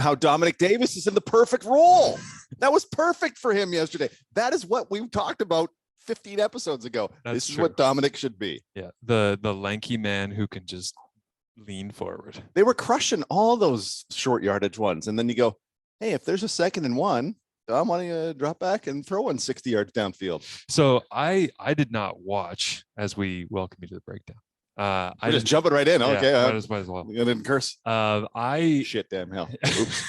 how Dominic Davis is in the perfect role. That was perfect for him yesterday. That is what we talked about 15 episodes ago. This is what Dominic should be. Yeah, the lanky man who can just lean forward. They were crushing all those short yardage ones. And then you go, hey, if there's a 2nd and 1, Dom, why don't you drop back and throw one 60 yards downfield? So I did not watch as we welcome you to the breakdown. I just jumping right in. Okay. Might as well. I didn't curse. Shit, damn hell. Oops.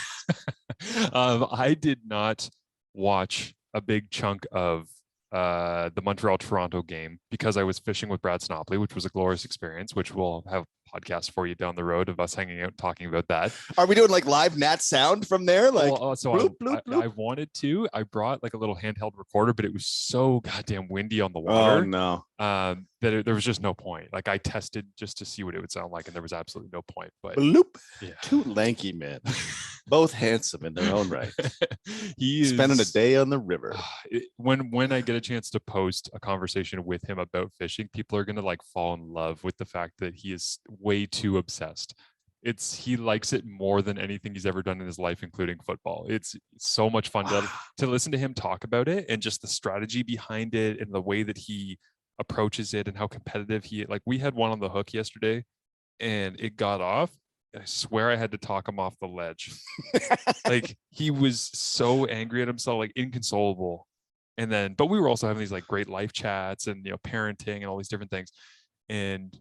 I did not watch a big chunk of the Montreal-Toronto game because I was fishing with Brad Snopley, which was a glorious experience, which we'll have podcast for you down the road of us hanging out talking about that. Are we doing like live nat sound from there? Like, bloop, bloop. I wanted to. I brought like a little handheld recorder, but it was so goddamn windy on the water. Oh no. That there was just no point. Like I tested just to see what it would sound like, and there was absolutely no point. But bloop. Yeah. 2 lanky men, both handsome in their own right. He is spending a day on the river. When I get a chance to post a conversation with him about fishing, people are gonna like fall in love with the fact that he is way too obsessed. He likes it more than anything he's ever done in his life, including football. It's so much fun to listen to him talk about it, and just the strategy behind it and the way that he approaches it and how competitive like we had one on the hook yesterday and it got off. I swear I had to talk him off the ledge. Like he was so angry at himself, like inconsolable. But we were also having these like great life chats and, parenting and all these different things. And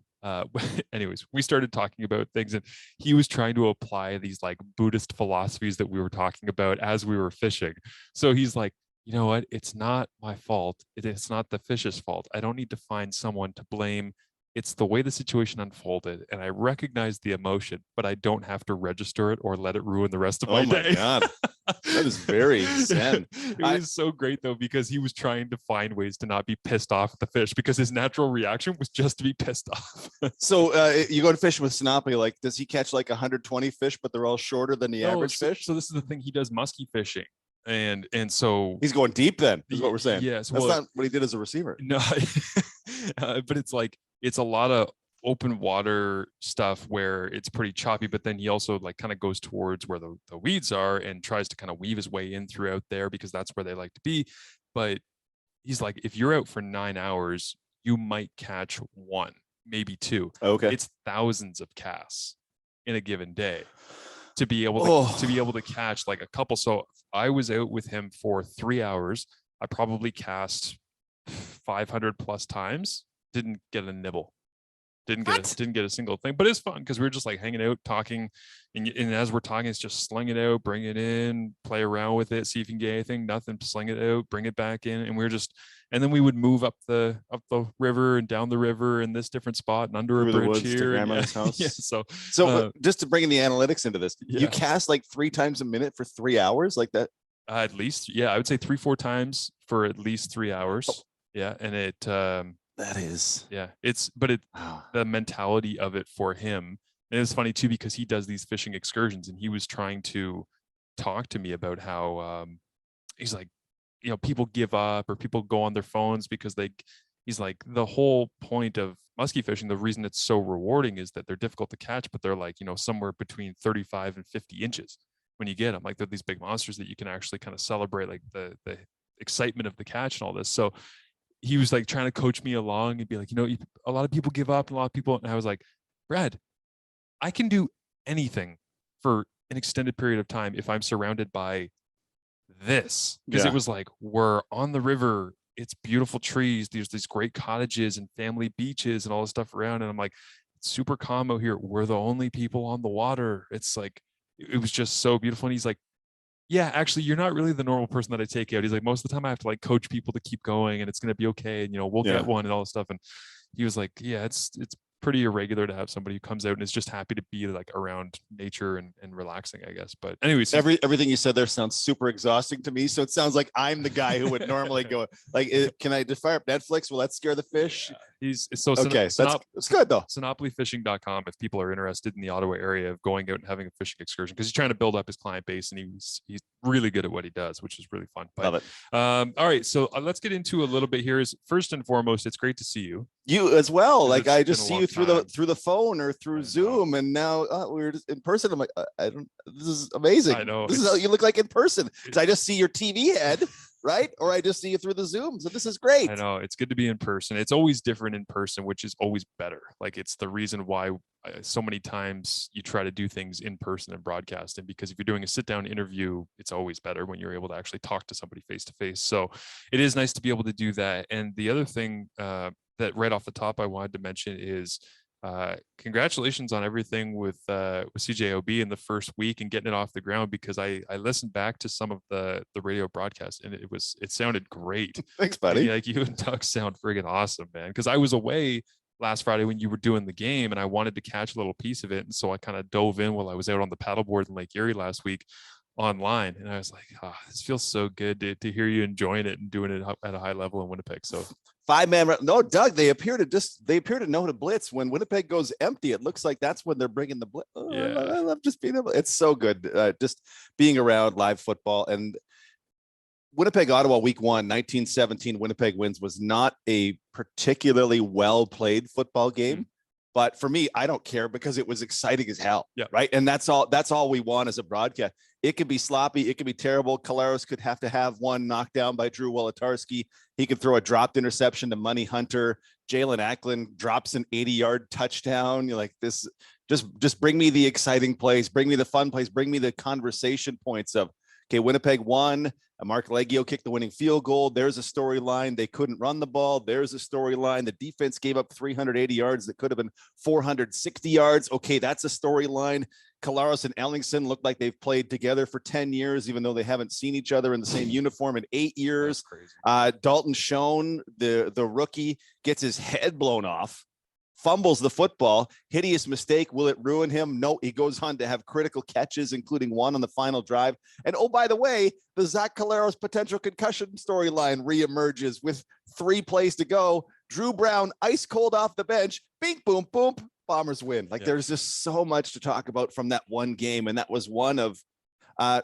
anyways, we started talking about things, and he was trying to apply these like Buddhist philosophies that we were talking about as we were fishing. So he's like, you know what? It's not my fault. It's not the fish's fault. I don't need to find someone to blame. It's the way the situation unfolded, and I recognize the emotion, but I don't have to register it or let it ruin the rest of my day. Oh my God. That is very zen. It was so great though, because he was trying to find ways to not be pissed off at the fish, because his natural reaction was just to be pissed off. So you go to fishing with Snoppy, like does he catch like 120 fish, but they're all shorter than the average fish? So this is the thing. He does musky fishing. And so he's going deep then, is what we're saying. Yes. That's not what he did as a receiver. No, but it's a lot of open water stuff where it's pretty choppy, but then he also like kind of goes towards where the weeds are and tries to kind of weave his way in throughout there, because that's where they like to be. But he's like, if you're out for 9 hours, you might catch 1, maybe 2. Okay. It's thousands of casts in a given day to be able to catch like a couple. So I was out with him for 3 hours. I probably cast 500 plus times. Didn't get a nibble. Didn't get a single thing. But it's fun because we were just like hanging out, talking, and as we're talking, it's just sling it out, bring it in, play around with it, see if you can get anything. Nothing. Sling it out, bring it back in, and then we would move up the river and down the river in this different spot and under a bridge here. To grandma's house. Yeah, so just to bring in the analytics into this, you cast like 3 times a minute for 3 hours, like that. At least, yeah, I would say 3-4 times for at least 3 hours. Oh. Yeah, and it. That is. Yeah, the mentality of it for him. And it's funny too, because he does these fishing excursions, and he was trying to talk to me about how he's like, people give up or people go on their phones because he's like, the whole point of musky fishing, the reason it's so rewarding is that they're difficult to catch, but they're like, somewhere between 35 and 50 inches when you get them. Like they're these big monsters that you can actually kind of celebrate, like the excitement of the catch and all this. So he was like trying to coach me along and be like, a lot of people give up, and a lot of people, and I was like, Brad, I can do anything for an extended period of time if I'm surrounded by this. Because it was like, we're on the river, it's beautiful trees, there's these great cottages and family beaches and all this stuff around, and I'm like, it's super calm out here, we're the only people on the water. It's like, it was just so beautiful. And he's like, yeah, actually, you're not really the normal person that I take out. He's like, most of the time I have to like coach people to keep going, and it's going to be okay, and we'll get one and all this stuff. And he was like, yeah, it's pretty irregular to have somebody who comes out and is just happy to be like around nature and relaxing, I guess. But anyways, everything you said there sounds super exhausting to me. So it sounds like I'm the guy who would normally go like, can I just fire up Netflix? Will that scare the fish? He's so okay. That's good though. Sinopolyfishing.com if people are interested in the Ottawa area of going out and having a fishing excursion, because he's trying to build up his client base and he's really good at what he does, which is really fun. But, love it. All right, so let's get into a little bit here. Is first and foremost, it's great to see you. You as well. Like I just see you through the phone or through Zoom, and now we're just in person. I'm like, I don't. This is amazing. I know. This is how you look like in person. Because I just see your TV head, right? Or I just see you through the Zoom. So this is great. I know, it's good to be in person. It's always different in person, which is always better. Like it's the reason why so many times you try to do things in person and broadcasting, because if you're doing a sit down interview, it's always better when you're able to actually talk to somebody face to face. So it is nice to be able to do that. And the other thing that right off the top I wanted to mention is congratulations on everything with CJOB in the first week and getting it off the ground, because I listened back to some of the radio broadcast and it sounded great. Thanks, buddy. Like you and Doug sound friggin' awesome, man. Because I was away last Friday when you were doing the game and I wanted to catch a little piece of it, and so I kind of dove in while I was out on the paddleboard in Lake Erie last week online, and I was like, this feels so good to hear you enjoying it and doing it at a high level in Winnipeg. So 5-man. No, Doug, they appear to know to blitz when Winnipeg goes empty. It looks like that's when they're bringing the blitz. Yeah, I love just being able. It's so good, just being around live football. And Winnipeg, Ottawa, week 1, 1917. Winnipeg wins was not a particularly well played football game. But for me, I don't care because it was exciting as hell. Yeah. Right. And that's all we want as a broadcast. It could be sloppy. It could be terrible. Collaros could have to have one knocked down by Drew Wolotarski. He could throw a dropped interception to Money Hunter. Jalen Acklin drops an 80-yard touchdown. You're like, this, just bring me the exciting plays. Bring me the fun plays. Bring me the conversation points of, okay, Winnipeg won. Mark Leggio kicked the winning field goal. There's a storyline. They couldn't run the ball. There's a storyline. The defense gave up 380 yards that could have been 460 yards. Okay, that's a storyline. Collaros and Ellingson look like they've played together for 10 years, even though they haven't seen each other in the same uniform in 8 years. Dalton Schoen, the rookie, gets his head blown off, fumbles the football. Hideous mistake. Will it ruin him? No, he goes on to have critical catches, including one on the final drive. And oh, by the way, the Zach Collaros potential concussion storyline reemerges with 3 plays to go. Drew Brown, ice cold off the bench. Bink, boom, boom. Bombers win. Like there's just so much to talk about from that one game. And that was one of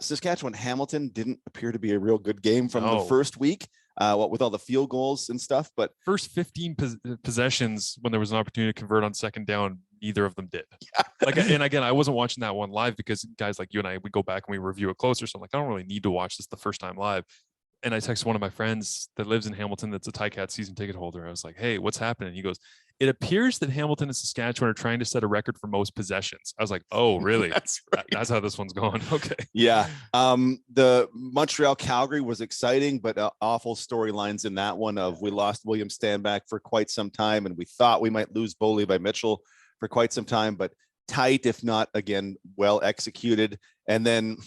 Saskatchewan. Hamilton didn't appear to be a real good game from the first week. What with all the field goals and stuff, but first 15 possessions when there was an opportunity to convert on second down, neither of them did. Yeah. Like, and again, I wasn't watching that one live because guys like you and I, we go back and we review it closer. So I'm like, I don't really need to watch this the first time live. And I text one of my friends that lives in Hamilton that's a Ticats season ticket holder. I was like, hey, what's happening? He goes, it appears that Hamilton and Saskatchewan are trying to set a record for most possessions. I was like, oh, really? That's right. That's how this one's going. Okay. Yeah. The Montreal Calgary was exciting, but awful storylines in that one of we lost William Stanback for quite some time. And we thought we might lose Boley by Mitchell for quite some time, but tight, if not, again, well executed. And then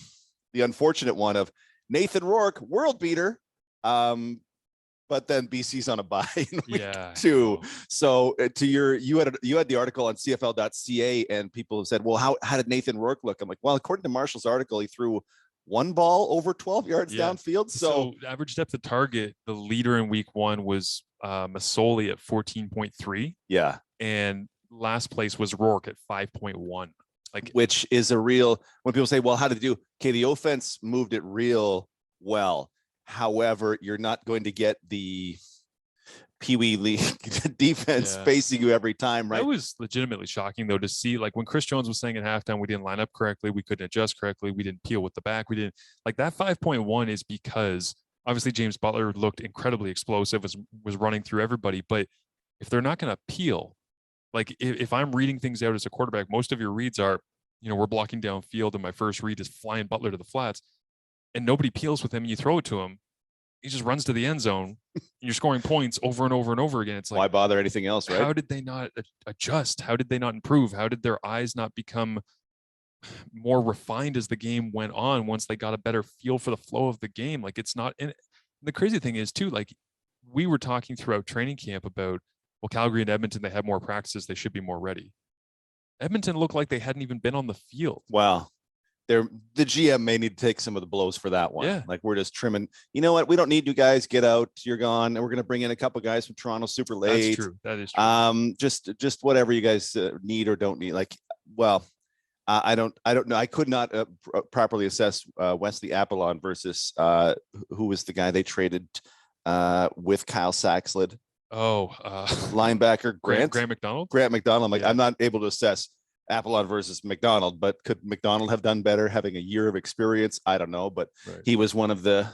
the unfortunate one of Nathan Rourke, world beater. But then BC's on a bye in week 2. So you had the article on CFL.ca and people have said, well, how did Nathan Rourke look? I'm like, well, according to Marshall's article, he threw one ball over 12 yards downfield. So average depth of target, the leader in week 1 was Masoli at 14.3. Yeah. And last place was Rourke at 5.1. Like, which is a real, when people say, well, how did they do? Okay, the offense moved it real well. However, you're not going to get the Pee Wee League defense facing you every time, right? That was legitimately shocking, though, to see, like, when Chris Jones was saying at halftime, we didn't line up correctly, we couldn't adjust correctly, we didn't peel with the back, we didn't, like, that 5.1 is because obviously James Butler looked incredibly explosive, was running through everybody, but if they're not going to peel, like, if I'm reading things out as a quarterback, most of your reads are, we're blocking downfield, and my first read is flying Butler to the flats, and nobody peels with him, and you throw it to him, he just runs to the end zone, and you're scoring points over and over and over again. It's like, why bother anything else, right? How did they not adjust? How did they not improve? How did their eyes not become more refined as the game went on once they got a better feel for the flow of the game? Like, it's not. And the crazy thing is, too, like, we were talking throughout training camp about, well, Calgary and Edmonton, they had more practices, they should be more ready. Edmonton looked like they hadn't even been on the field. Wow. the GM may need to take some of the blows for that one. Yeah. Like we're just trimming, you know what? We don't need you guys, get out, you're gone. And we're going to bring in a couple guys from Toronto super late. That's true. That is true. Just whatever you guys need or don't need. Like, well, I don't know. I could not properly assess Wesley Apollon versus who was the guy they traded with Kyle Saxlid. Linebacker Grant McDonald. I'm like, I'm not able to assess Apollon versus McDonald, but could McDonald have done better having a year of experience? I don't know, but he was one of the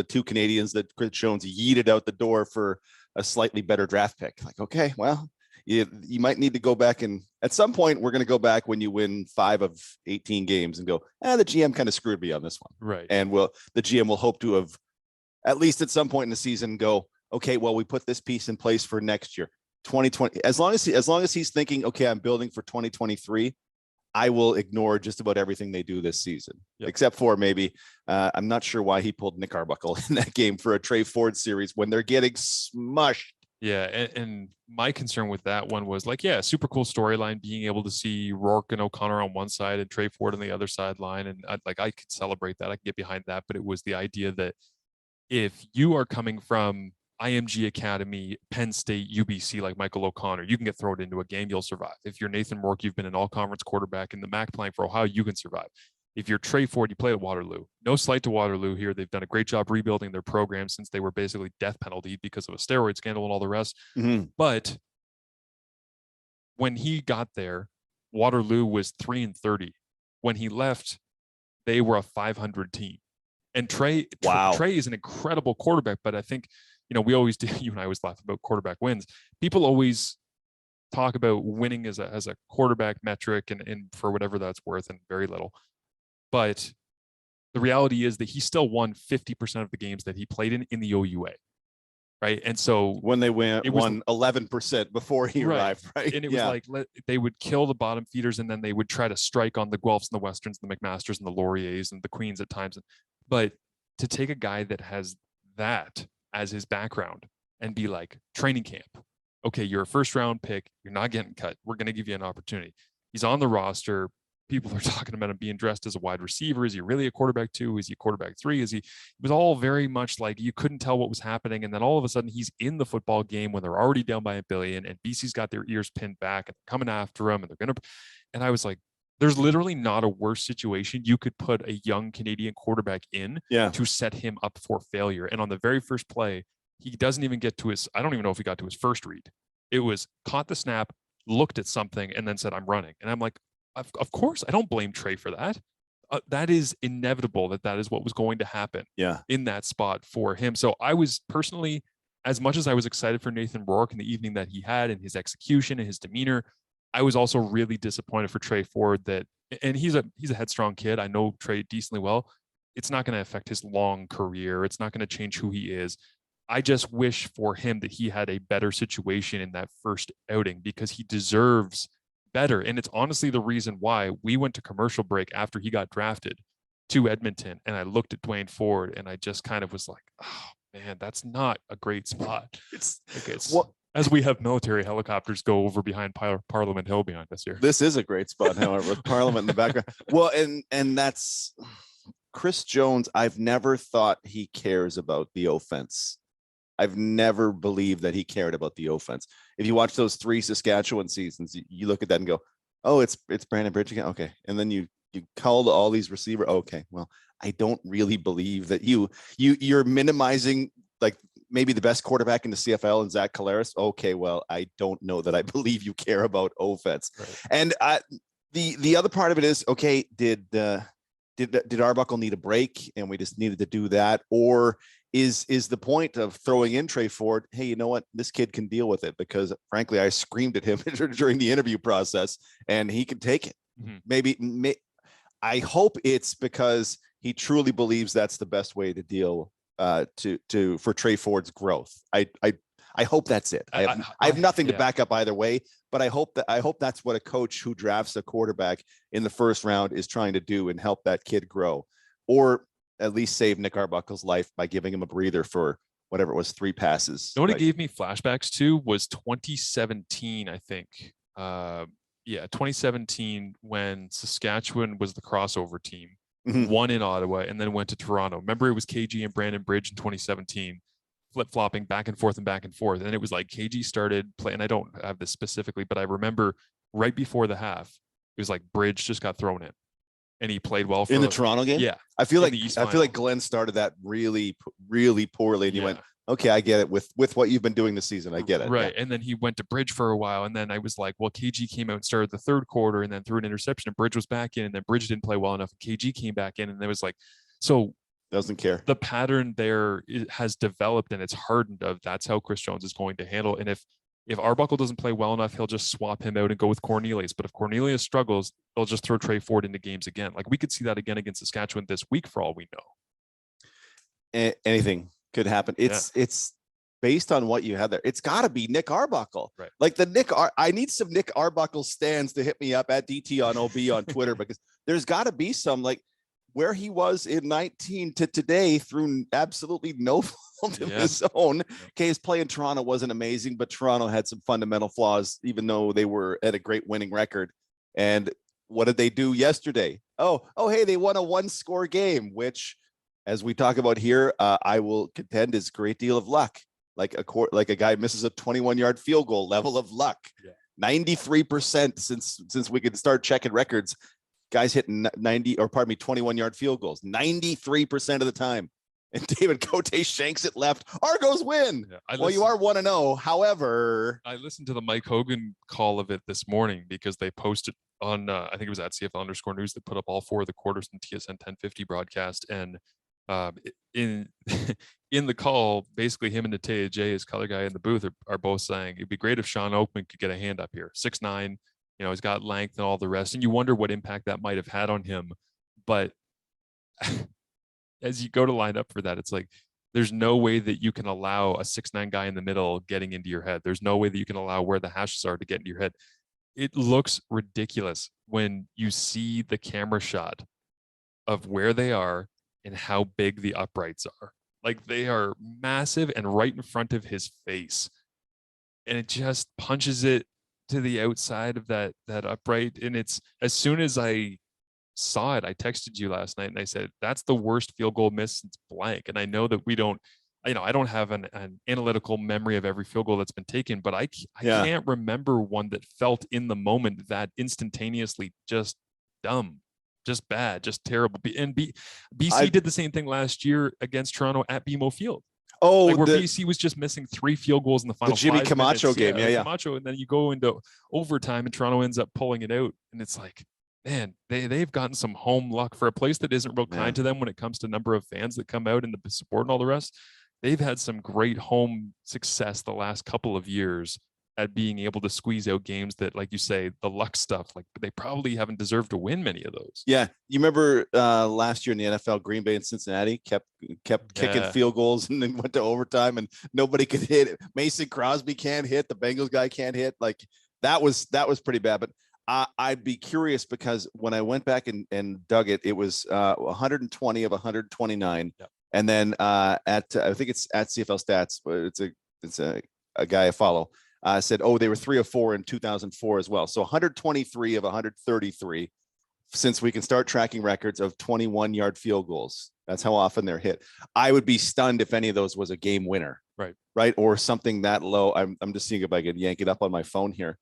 two Canadians that Chris Jones yeeted out the door for a slightly better draft pick. Like, okay, well, you might need to go back, and at some point we're going to go back when you win 5 of 18 games and go, the GM kind of screwed me on this one. Right. And the GM will hope to have at least at some point in the season go, okay, well, we put this piece in place for next year. 2020, as long as he's thinking, okay, I'm building for 2023, I will ignore just about everything they do this season, except for maybe I'm not sure why he pulled Nick Arbuckle in that game for a Trey Ford series when they're getting smushed. Yeah, and my concern with that one was like, super cool storyline, being able to see Rourke and O'Connor on one side and Trey Ford on the other sideline, and I could celebrate that, I could get behind that, but it was the idea that if you are coming from IMG Academy, Penn State, UBC, like Michael O'Connor, you can get thrown into a game, you'll survive. If you're Nathan Rourke, you've been an all-conference quarterback in the MAC playing for Ohio, you can survive. If you're Trey Ford, you play at Waterloo. No slight to Waterloo here. They've done a great job rebuilding their program since they were basically death penalty because of a steroid scandal and all the rest. Mm-hmm. But when he got there, Waterloo was 3-30. When he left, they were a 500 team. And Trey is an incredible quarterback, but I think, we always do, you and I always laugh about quarterback wins. People always talk about winning as a quarterback metric and for whatever that's worth, and very little. But the reality is that he still won 50% of the games that he played in the OUA. Right. And so when they won 11% before he arrived, right? And it was like they would kill the bottom feeders, and then they would try to strike on the Guelphs and the Westerns and the McMasters and the Lauriers and the Queens at times. But to take a guy that has that as his background and be like, training camp, okay, you're a first round pick, you're not getting cut, we're going to give you an opportunity. He's on the roster. People are talking about him being dressed as a wide receiver. Is he really a quarterback 2? Is he quarterback 3? It was all very much like you couldn't tell what was happening. And then all of a sudden he's in the football game when they're already down by $1 billion, and BC's got their ears pinned back and coming after him, and I was like, there's literally not a worse situation you could put a young Canadian quarterback in to set him up for failure. And on the very first play, he doesn't even get to I don't even know if he got to his first read. It was caught the snap, looked at something, and then said, I'm running. And I'm like, of course, I don't blame Trey for that. That is inevitable that is what was going to happen in that spot for him. So I was personally, as much as I was excited for Nathan Rourke in the evening that he had and his execution and his demeanor, I was also really disappointed for Trey Ford and he's a headstrong kid. I know Trey decently well. It's not going to affect his long career. It's not going to change who he is. I just wish for him that he had a better situation in that first outing, because he deserves better. And it's honestly the reason why we went to commercial break after he got drafted to Edmonton. And I looked at Dwayne Ford and I just kind of was like, oh man, that's not a great spot. As we have military helicopters go over behind Parliament Hill behind us here. This is a great spot, however, with Parliament in the background. Well, and that's Chris Jones. I've never thought he cares about the offense. I've never believed that he cared about the offense. If you watch those 3 Saskatchewan seasons, you look at that and go, oh, it's Brandon Bridge again. Okay. And then you called all these receivers. Okay. Well, I don't really believe that you're minimizing like maybe the best quarterback in the CFL and Zach Collaros. Okay. Well, I don't know that I believe you care about offense. Right. And the other part of it is, okay, did Arbuckle need a break and we just needed to do that? Or is the point of throwing in Trey Ford, hey, you know what, this kid can deal with it? Because frankly, I screamed at him during the interview process and he can take it. Mm-hmm. Maybe I hope it's because he truly believes that's the best way to deal for Trey Ford's growth. I hope that's it. I have nothing to back up either way, but I hope that's what a coach who drafts a quarterback in the first round is trying to do and help that kid grow, or at least save Nick Arbuckle's life by giving him a breather for whatever it was, 3 passes. You know what it gave me flashbacks to was 2017, I think. Yeah, 2017 when Saskatchewan was the crossover team, Mhm. won in Ottawa, and then went to Toronto. Remember, it was KG and Brandon Bridge in 2017, flip-flopping back and forth and back and forth. And it was like KG started playing. I don't have this specifically, but I remember right before the half, it was like Bridge just got thrown in, and he played well for in the Toronto game. Yeah, I feel in like the East I feel Final. like Glenn started that really poorly, and you Yeah. went, okay, I get it with what you've been doing this season. I get it. Right. Yeah. And then he went to Bridge for a while. And then I was like, well, KG came out and started the third quarter and then threw an interception, and Bridge was back in, and then Bridge didn't play well enough. And KG came back in, and it was like, so Doesn't care. the pattern there has developed, and it's hardened of that's how Chris Jones is going to handle. And if Arbuckle doesn't play well enough, he'll just swap him out and go with Cornelius. But if Cornelius struggles, they'll just throw Trey Ford into games again. Like we could see that again against Saskatchewan this week for all we know. Anything could happen. It's based on what you had there. It's got to be Nick Arbuckle. Right. Like I need some Nick Arbuckle stands to hit me up at DT on OB on Twitter, because there's got to be some, like, where he was in 19 to today through absolutely no fault of his own. Okay, his play in Toronto wasn't amazing, but Toronto had some fundamental flaws, even though they were at a great winning record. And what did they do yesterday? Oh, hey, they won a 1-score game, which, as we talk about here, I will contend is a great deal of luck. Like a guy misses a 21-yard field goal level of luck. 93% since we could start checking records. Guys hitting 21-yard field goals 93% of the time. And David Cote shanks it left. Argos win. Well, you are 1-0. However, I listened to the Mike Hogan call of it this morning because they posted on, I think it was at CFL_news that put up all 4 of the quarters in TSN 1050 broadcast. And in the call, basically him and Nataya J, his color guy in the booth, are both saying it'd be great if Sean Oakman could get a hand up here. 6'9", he's got length and all the rest. And you wonder what impact that might have had on him. But as you go to line up for that, it's like, there's no way that you can allow a 6'9" guy in the middle getting into your head. There's no way that you can allow where the hashes are to get into your head. It looks ridiculous when you see the camera shot of where they are and how big the uprights are. Like, they are massive and right in front of his face. And it just punches it to the outside of that upright. And it's, as soon as I saw it, I texted you last night and I said, that's the worst field goal miss since blank. And I know that we don't, I don't have an analytical memory of every field goal that's been taken, but I can't remember one that felt in the moment that instantaneously just dumb, just bad, just terrible. And BC did the same thing last year against Toronto at BMO Field. Oh, like where BC was just missing 3 field goals in the final. The Jimmy 5 Camacho minutes. game, yeah. Camacho, and then you go into overtime, and Toronto ends up pulling it out, and it's like, man, they've gotten some home luck for a place that isn't real kind to them when it comes to number of fans that come out and the support and all the rest. They've had some great home success the last couple of years at being able to squeeze out games that, like you say, the luck stuff, like they probably haven't deserved to win many of those. Yeah. You remember last year in the NFL, Green Bay and Cincinnati kept kicking field goals and then went to overtime and nobody could hit it. Mason Crosby can't hit. The Bengals guy can't hit. Like that was pretty bad. But I'd be curious because when I went back and dug it, it was 120 of 129. Yep. And then I think it's at CFL Stats, but it's a guy I follow. Said, they were 3 of 4 in 2004 as well. So 123 of 133 since we can start tracking records of 21-yard field goals. That's how often they're hit. I would be stunned if any of those was a game winner. Right. Or something that low. I'm just seeing if I could yank it up on my phone here.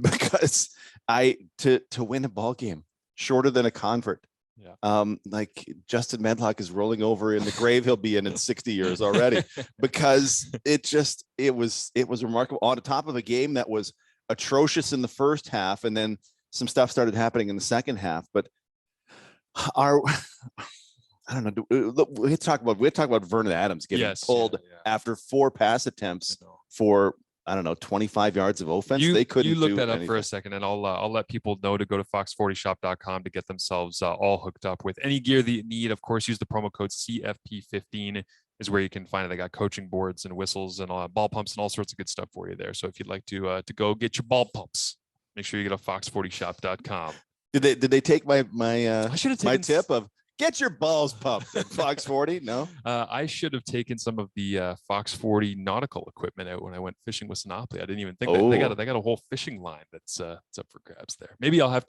Because to win a ball game shorter than a convert. Yeah. Like Justin Medlock is rolling over in the grave he'll be in 60 years already, because it was remarkable on the top of a game that was atrocious in the first half, and then some stuff started happening in the second half. But I don't know. We talk about Vernon Adams getting pulled after 4 pass attempts for, I don't know, 25 yards of offense. They couldn't. You look do that up anything. for a second, and I'll let people know to go to fox40shop.com to get themselves all hooked up with any gear that you need. Of course, use the promo code CFP15 is where you can find it. They got coaching boards and whistles and ball pumps and all sorts of good stuff for you there. So if you'd like to go get your ball pumps, make sure you get to fox40shop.com. Did they take my tip of Get your balls pumped at Fox 40. No, I should have taken some of the Fox 40 nautical equipment out when I went fishing with Sinopoli. I didn't even think that they got a whole fishing line that's up for grabs there. Maybe I'll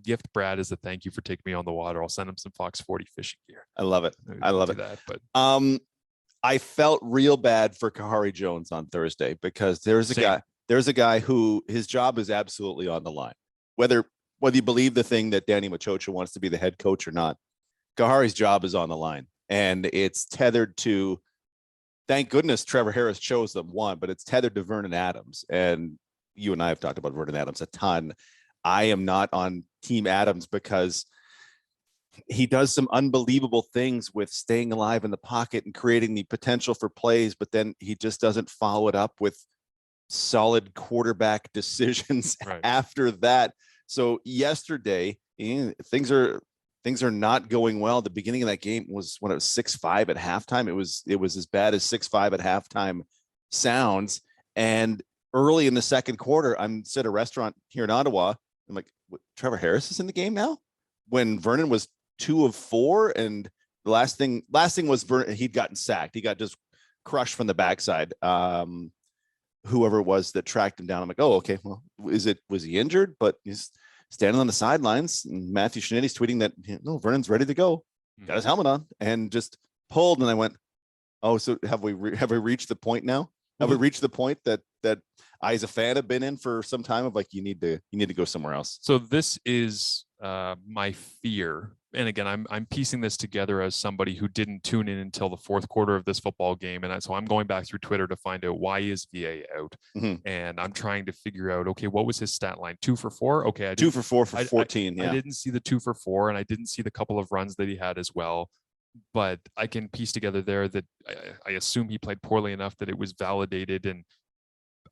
gift Brad as a thank you for taking me on the water. I'll send him some Fox 40 fishing gear. I love it. I love it. That, but I felt real bad for Kahari Jones on Thursday because there's a guy who his job is absolutely on the line. Whether you believe the thing that Danny Maciocia wants to be the head coach or not, Kahari's job is on the line, and it's tethered to, thank goodness Trevor Harris chose them, one, but it's tethered to Vernon Adams. And you and I have talked about Vernon Adams a ton. I am not on Team Adams because he does some unbelievable things with staying alive in the pocket and creating the potential for plays, but then he just doesn't follow it up with solid quarterback decisions after that. So yesterday, things are not going well. The beginning of that game was when it was 6-5 at halftime. It was as bad as 6-5 at halftime sounds. And early in the second quarter, I'm at a restaurant here in Ottawa. I'm like, Trevor Harris is in the game now? When Vernon was 2 of 4, and the last thing was Vernon, he'd gotten sacked. He got just crushed from the backside. Whoever it was that tracked him down. I'm like, oh, okay. Well, was he injured? But he's standing on the sidelines. And Matthew Shinetti's tweeting that, no, Vernon's ready to go. Got his helmet on and just pulled. And I went, oh, so have we reached the point now? Have we reached the point that I, as a fan, have been in for some time of like, you need to go somewhere else? So this is my fear. And again, I'm piecing this together as somebody who didn't tune in until the fourth quarter of this football game. And so I'm going back through Twitter to find out, why is VA out? And I'm trying to figure out, okay, what was his stat line? 2 for 4. Okay. 2 for 4 for 14. I didn't see the 2 for 4, and I didn't see the couple of runs that he had as well. But I can piece together there that I assume he played poorly enough that it was validated. And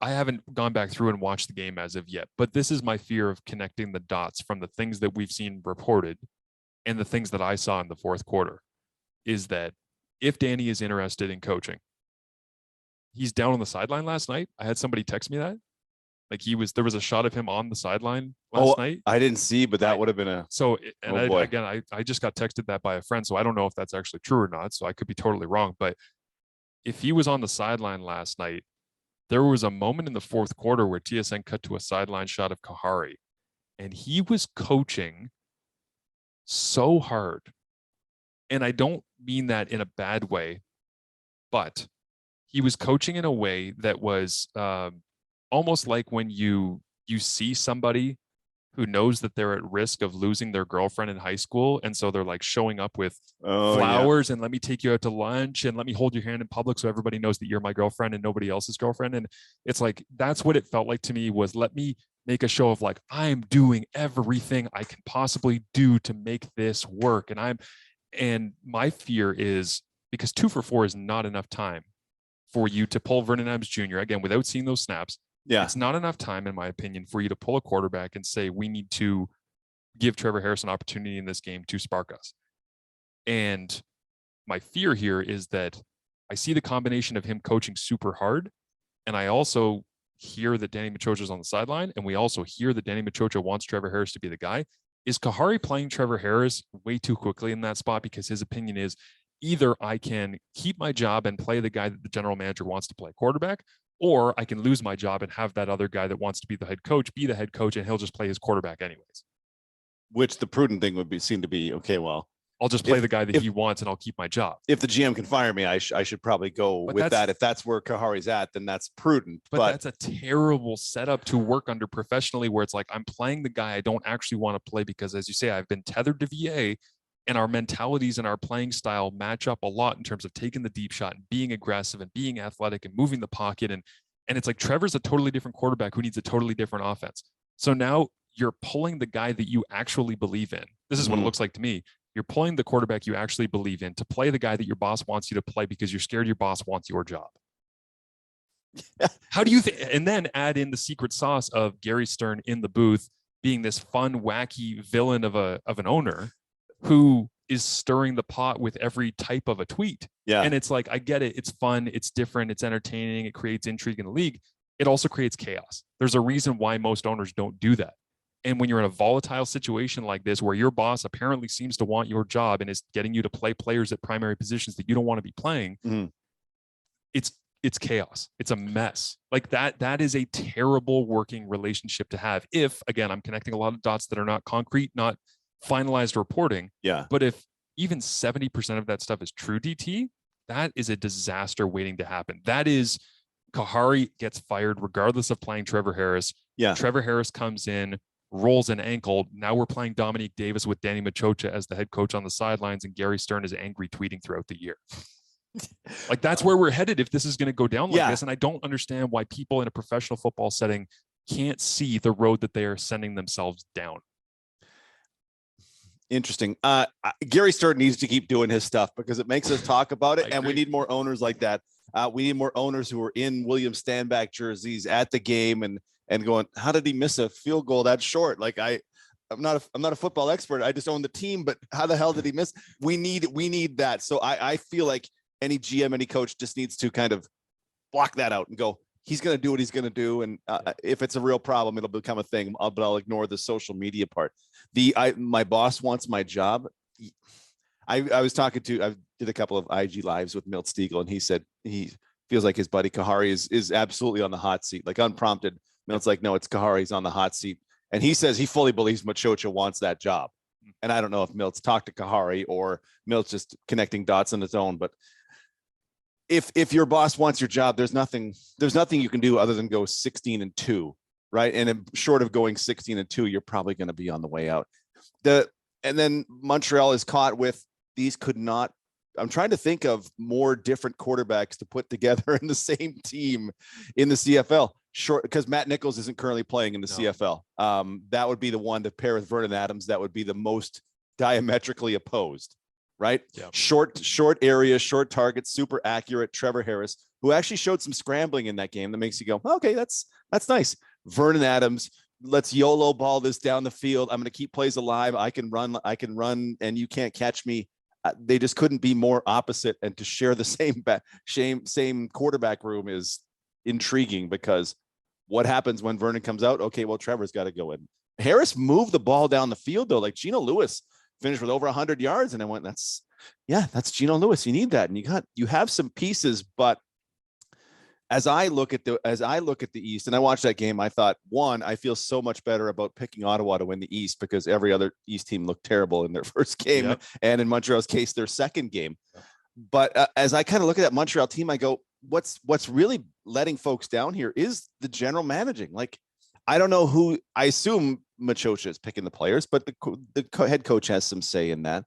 I haven't gone back through and watched the game as of yet, but this is my fear of connecting the dots from the things that we've seen reported and the things that I saw in the fourth quarter, is that if Danny is interested in coaching, he's down on the sideline last night. I had somebody text me that. Like there was a shot of him on the sideline last night. I didn't see, but that would have been I just got texted that by a friend. So I don't know if that's actually true or not. So I could be totally wrong. But if he was on the sideline last night, there was a moment in the fourth quarter where TSN cut to a sideline shot of Kahari, and he was coaching so hard. And I don't mean that in a bad way, but he was coaching in a way that was almost like when you see somebody who knows that they're at risk of losing their girlfriend in high school. And so they're like showing up with flowers and let me take you out to lunch and let me hold your hand in public so everybody knows that you're my girlfriend and nobody else's girlfriend. And it's like, that's what it felt like to me, was let me make a show of like, I'm doing everything I can possibly do to make this work. And my fear is, because 2 for 4 is not enough time for you to pull Vernon Adams Jr. again, without seeing those snaps. Yeah, it's not enough time, in my opinion, for you to pull a quarterback and say, we need to give Trevor Harris an opportunity in this game to spark us. And my fear here is that I see the combination of him coaching super hard, and I also hear that Danny Maciocia is on the sideline, and we also hear that Danny Maciocia wants Trevor Harris to be the guy. Is Kahari playing Trevor Harris way too quickly in that spot? Because his opinion is, either I can keep my job and play the guy that the general manager wants to play quarterback, or I can lose my job and have that other guy that wants to be the head coach, and he'll just play his quarterback anyways. Which the prudent thing would seem to be, okay, well, I'll just play the guy that he wants and I'll keep my job. If the GM can fire me, I should probably go with that. If that's where Kahari's at, then that's prudent. But that's a terrible setup to work under professionally, where it's like, I'm playing the guy I don't actually want to play because, as you say, I've been tethered to VA, and our mentalities and our playing style match up a lot in terms of taking the deep shot and being aggressive and being athletic and moving the pocket. And it's like, Trevor's a totally different quarterback who needs a totally different offense. So now you're pulling the guy that you actually believe in. This is what it looks like to me. You're pulling the quarterback you actually believe in to play the guy that your boss wants you to play because you're scared your boss wants your job. How do you think? And then add in the secret sauce of Gary Stern in the booth being this fun, wacky villain of an owner who is stirring the pot with every type of a tweet. Yeah. And it's like, I get it. It's fun. It's different. It's entertaining. It creates intrigue in the league. It also creates chaos. There's a reason why most owners don't do that. And when you're in a volatile situation like this, where your boss apparently seems to want your job and is getting you to play players at primary positions that you don't want to be playing, it's chaos. It's a mess. Like that is a terrible working relationship to have. If, again, I'm connecting a lot of dots that are not concrete, not finalized reporting. Yeah. But if even 70% of that stuff is true, DT, that is a disaster waiting to happen. That is, Kahari gets fired regardless of playing Trevor Harris. Yeah. Trevor Harris comes in, rolls an ankle. Now we're playing Dominique Davis with Danny Maciocia as the head coach on the sidelines, and Gary Stern is angry tweeting throughout the year. Like, that's where we're headed if this is going to go down like this. And I don't understand why people in a professional football setting can't see the road that they are sending themselves down. Interesting. Gary Stern needs to keep doing his stuff because it makes us talk about it. And we need more owners like that. We need more owners who are in William Stanback jerseys at the game and going, how did he miss a field goal that short? Like, I'm not a football expert. I just own the team, but how the hell did he miss? We need that. So I feel like any GM, any coach just needs to kind of block that out and go, he's going to do what he's going to do. And if it's a real problem, it'll become a thing, but I'll ignore the social media part. My boss wants my job. I did a couple of IG lives with Milt Stiegel, and he said he feels like his buddy Kahari is absolutely on the hot seat, like unprompted. Milt's like, no, it's Kahari's on the hot seat. And he says he fully believes Maciocia wants that job. And I don't know if Milt's talked to Kahari or Milt's just connecting dots on his own, but if your boss wants your job, there's nothing you can do other than go 16-2, right? And short of going 16-2, you're probably going to be on the way out. And then Montreal is caught with these could not. I'm trying to think of more different quarterbacks to put together in the same team in the CFL. Short, because Matt Nichols isn't currently playing in the CFL. That would be the one to pair with Vernon Adams. That would be the most diametrically opposed. Right? Yeah. Short area, short target, super accurate. Trevor Harris, who actually showed some scrambling in that game that makes you go, okay, that's nice. Vernon Adams, let's YOLO ball this down the field. I'm going to keep plays alive. I can run, and you can't catch me. They just couldn't be more opposite. And to share the same quarterback room is intriguing, because what happens when Vernon comes out? Okay, well, Trevor's got to go in. Harris moved the ball down the field though, like Geno Lewis finished with over 100 yards. And I went, that's Geno Lewis. You need that. And you have some pieces, but as I look at the East and I watched that game, I thought, one, I feel so much better about picking Ottawa to win the East because every other East team looked terrible in their first game. Yep. And in Montreal's case, their second game. Yep. But as I kind of look at that Montreal team, I go, what's really letting folks down here is the general managing. Like, I don't know who. I assume Maciocia is picking the players, but the head coach has some say in that.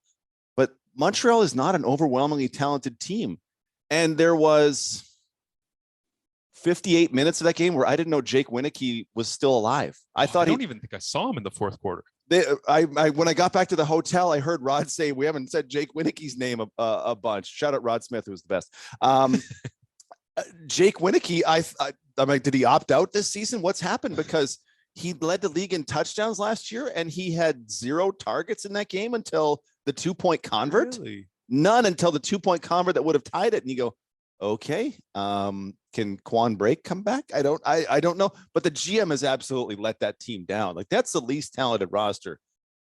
But Montreal is not an overwhelmingly talented team. And there was 58 minutes of that game where I didn't know Jake Winicky was still alive. I don't even think I saw him in the fourth quarter. When I got back to the hotel, I heard Rod say, we haven't said Jake Winicky's name a bunch. Shout out Rod Smith, who's the best. Jake Winicky, I'm like, did he opt out this season? What's happened? Because he led the league in touchdowns last year, and he had 0 targets in that game until the 2-point convert. Really? None until the 2-point convert that would have tied it. And you go, okay, can Quan Brake come back? I don't know. But the GM has absolutely let that team down. Like, that's the least talented roster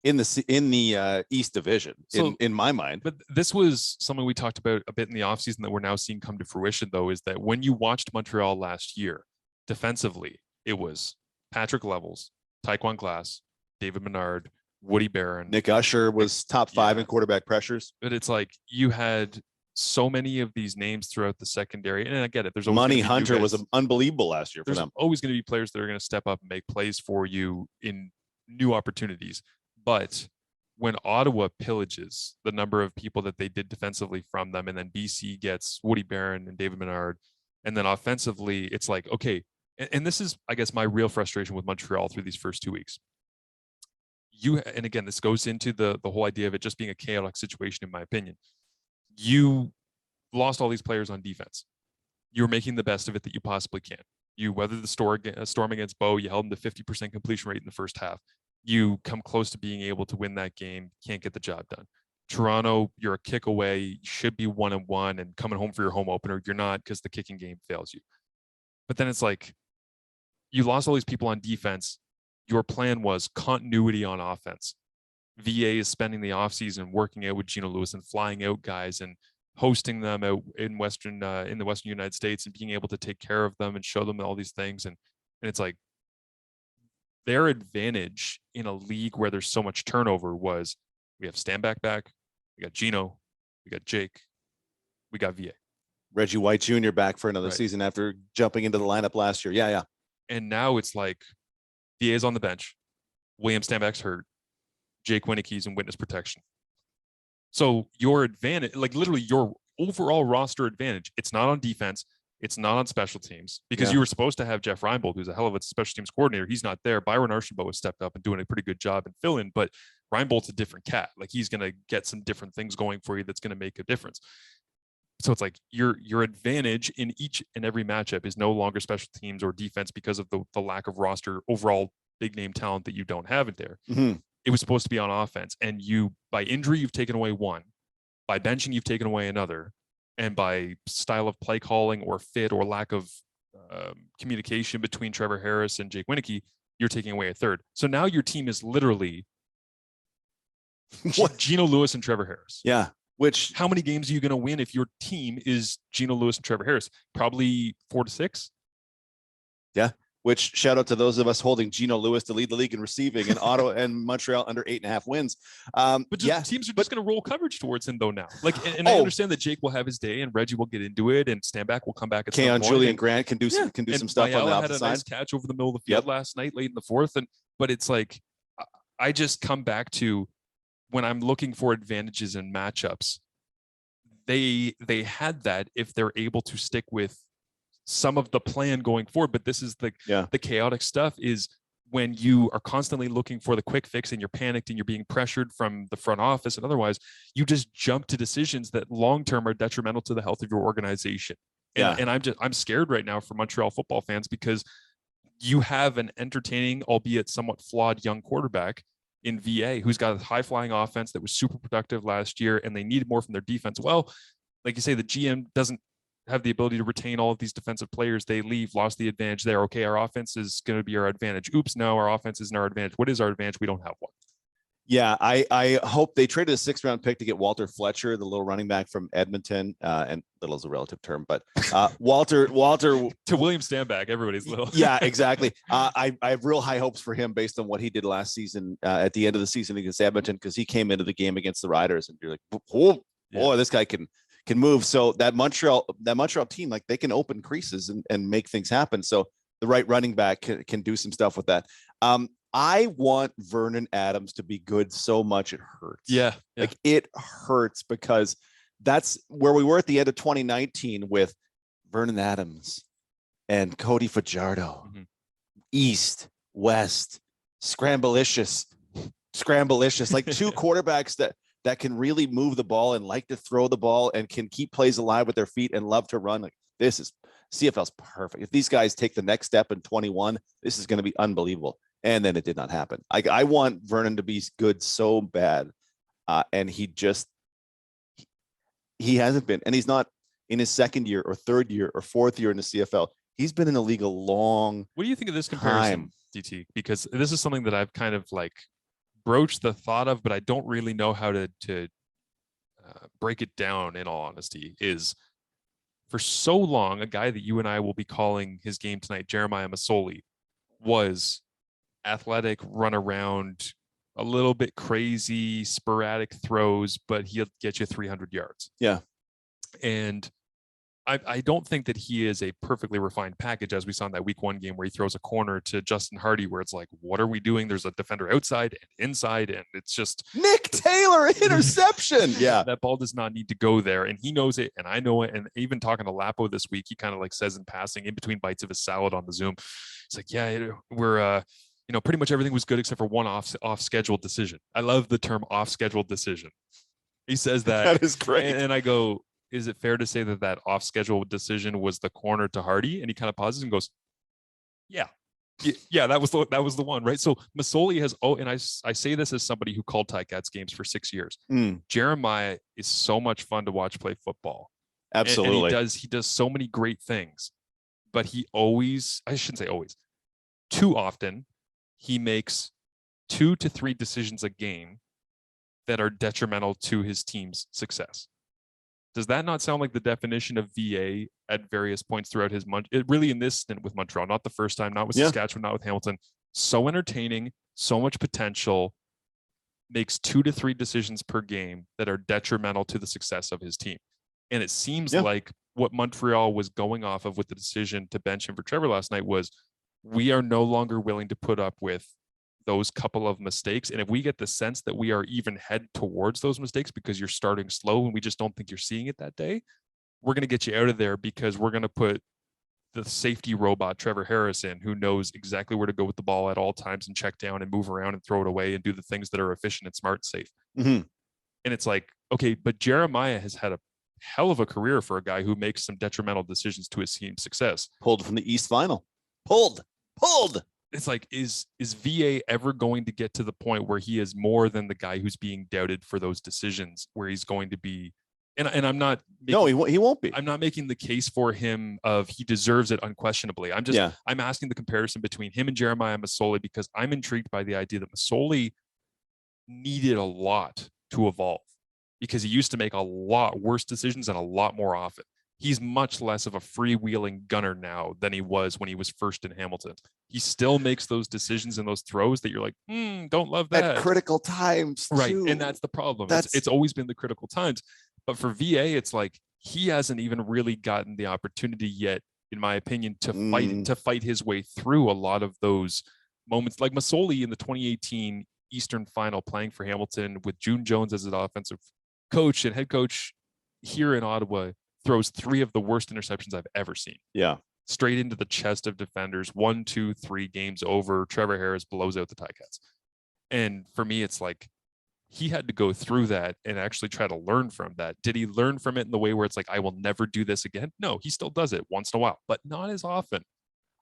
in the East Division, in my mind. But this was something we talked about a bit in the offseason that we're now seeing come to fruition, though, is that when you watched Montreal last year, defensively, it was Patrick Levels, Taekwon Glass, David Menard, Woody Barron. Nick Usher was top 5 in quarterback pressures. But it's like you had so many of these names throughout the secondary. And I get it. There's always Money Hunter was unbelievable last year for them. There's always going to be players that are going to step up and make plays for you in new opportunities. But when Ottawa pillages the number of people that they did defensively from them, and then BC gets Woody Barron and David Menard, and then offensively, it's like, okay, and this is, I guess, my real frustration with Montreal through these first 2 weeks. And again, this goes into the whole idea of it just being a chaotic situation, in my opinion. You lost all these players on defense. You're making the best of it that you possibly can. You weathered the storm against Bo. You held them to 50% completion rate in the first half. You come close to being able to win that game. Can't get the job done. Toronto, you're a kick away. You should be 1-1 and coming home for your home opener. You're not, because the kicking game fails you. But then it's like, you lost all these people on defense. your plan was continuity on offense. VA is spending the offseason working out with Gino Lewis and flying out guys and hosting them out in the Western United States and being able to take care of them and show them all these things. And it's like their advantage in a league where there's so much turnover was we have Stanback back, we got Gino, we got Jake, we got VA. Reggie White Jr. back for another season after jumping into the lineup last year. Yeah. And now it's like VA's on the bench, William Stanback's hurt, Jake Winnike's in witness protection. So your advantage, like literally your overall roster advantage, it's not on defense, it's not on special teams, because you were supposed to have Jeff Reinbold, who's a hell of a special teams coordinator. He's not there. Byron Archambault has stepped up and doing a pretty good job and fill in, but Reinbold's a different cat. Like he's going to get some different things going for you that's going to make a difference. So it's like your advantage in each and every matchup is no longer special teams or defense because of the lack of roster overall big name talent that you don't have it there. Mm-hmm. It was supposed to be on offense, and you, by injury, you've taken away one, by benching, you've taken away another, and by style of play calling or fit or lack of communication between Trevor Harris and Jake Winnike, you're taking away a third. So now your team is literally Gino Lewis and Trevor Harris. Yeah. Which, how many games are you going to win if your team is Gino Lewis and Trevor Harris? Probably 4 to 6. Yeah. Which, shout out to those of us holding Gino Lewis to lead the league in receiving, and Ottawa and Montreal under 8.5 wins. But teams are just going to roll coverage towards him though now. Like, and I understand that Jake will have his day, and Reggie will get into it, and Stanback will come back at some point. Julian Grant can do some stuff on the opposite had a side. nice catch over the middle of the field last night, late in the fourth, but it's like I just come back to when I'm looking for advantages in matchups. They had that if they're able to stick with some of the plan going forward. But this is the chaotic stuff is when you are constantly looking for the quick fix and you're panicked and you're being pressured from the front office and otherwise, you just jump to decisions that long-term are detrimental to the health of your organization. And I'm scared right now for Montreal football fans because you have an entertaining, albeit somewhat flawed young quarterback in VA who's got a high flying offense that was super productive last year, and they needed more from their defense. Well, like you say, the GM doesn't have the ability to retain all of these defensive players. They leave, lost the advantage there. Okay, our offense is going to be our advantage. Oops, no, our offense isn't our advantage. What is our advantage? We don't have one. Yeah, I hope they traded a 6th-round pick to get Walter Fletcher, the little running back from Edmonton, and little is a relative term, but Walter to William Stanback, everybody's little. Yeah, exactly. I have real high hopes for him based on what he did last season at the end of the season against Edmonton, because he came into the game against the Riders, and you're like, oh, boy, this guy can move. So that Montreal team, like they can open creases and make things happen. So the right running back can do some stuff with that. I want Vernon Adams to be good so much it hurts. Yeah. Like it hurts, because that's where we were at the end of 2019 with Vernon Adams and Cody Fajardo. Mm-hmm. East, West, Scramblicious, like two quarterbacks that can really move the ball and like to throw the ball and can keep plays alive with their feet and love to run. Like this is CFL's perfect. If these guys take the next step in 21, this is going to be unbelievable. And then it did not happen. I want Vernon to be good so bad. And he hasn't been, and he's not in his 2nd year or 3rd year or 4th year in the CFL. He's been in the league a long What do you think of this comparison, DT? Because this is something that I've kind of like broached the thought of, but I don't really know how to break it down, in all honesty. Is for so long, a guy that you and I will be calling his game tonight, Jeremiah Masoli, was athletic, run around, a little bit crazy, sporadic throws, but he'll get you 300 yards. Yeah. And I don't think that he is a perfectly refined package, as we saw in that week 1 game where he throws a corner to Justin Hardy, where it's like, what are we doing? There's a defender outside and inside, and it's just Nick Taylor interception. Yeah. That ball does not need to go there. And he knows it. And I know it. And even talking to Lapo this week, he kind of like says in passing in between bites of his salad on the Zoom, it's like, yeah, we're, pretty much everything was good except for one off scheduled decision. I love the term off scheduled decision. He says that. That is great. And I go, is it fair to say that off scheduled decision was the corner to Hardy? And he kind of pauses and goes, yeah, that was the one, right? So Masoli has, and I say this as somebody who called Ticats games for 6 years. Jeremiah is so much fun to watch play football. Absolutely. And he does so many great things, but he always, I shouldn't say always, too often he makes 2 to 3 decisions a game that are detrimental to his team's success. Does that not sound like the definition of VA at various points throughout his it really in this stint with Montreal, not the first time, not with Saskatchewan, not with Hamilton. So entertaining, so much potential, makes 2 to 3 decisions per game that are detrimental to the success of his team. And it seems like what Montreal was going off of with the decision to bench him for Trevor last night was, we are no longer willing to put up with those couple of mistakes. And if we get the sense that we are even head towards those mistakes because you're starting slow and we just don't think you're seeing it that day, we're going to get you out of there because we're going to put the safety robot Trevor Harrison, who knows exactly where to go with the ball at all times and check down and move around and throw it away and do the things that are efficient and smart and safe. Mm-hmm. And it's like, okay, but Jeremiah has had a hell of a career for a guy who makes some detrimental decisions to his team's success. Pulled from the East Final. Pulled. It's like, is VA ever going to get to the point where he is more than the guy who's being doubted for those decisions, where he's going to be, and I'm not making, no, he won't be. I'm not making the case for him of he deserves it unquestionably. I'm just I'm asking the comparison between him and Jeremiah Masoli, because I'm intrigued by the idea that Masoli needed a lot to evolve, because he used to make a lot worse decisions and a lot more often. He's much less of a freewheeling gunner now than he was when he was first in Hamilton. He still makes those decisions and those throws that you're like, don't love that. At critical times, right? too. And that's the problem. It's always been the critical times. But for VA, it's like he hasn't even really gotten the opportunity yet, in my opinion, to fight his way through a lot of those moments. Like Masoli in the 2018 Eastern Final, playing for Hamilton with June Jones as his offensive coach and head coach here in Ottawa, throws 3 of the worst interceptions I've ever seen. Yeah. Straight into the chest of defenders. 1, 2, 3 games over. Trevor Harris blows out the Ticats. And for me, it's like, he had to go through that and actually try to learn from that. Did he learn from it in the way where it's like, I will never do this again? No, he still does it once in a while, but not as often.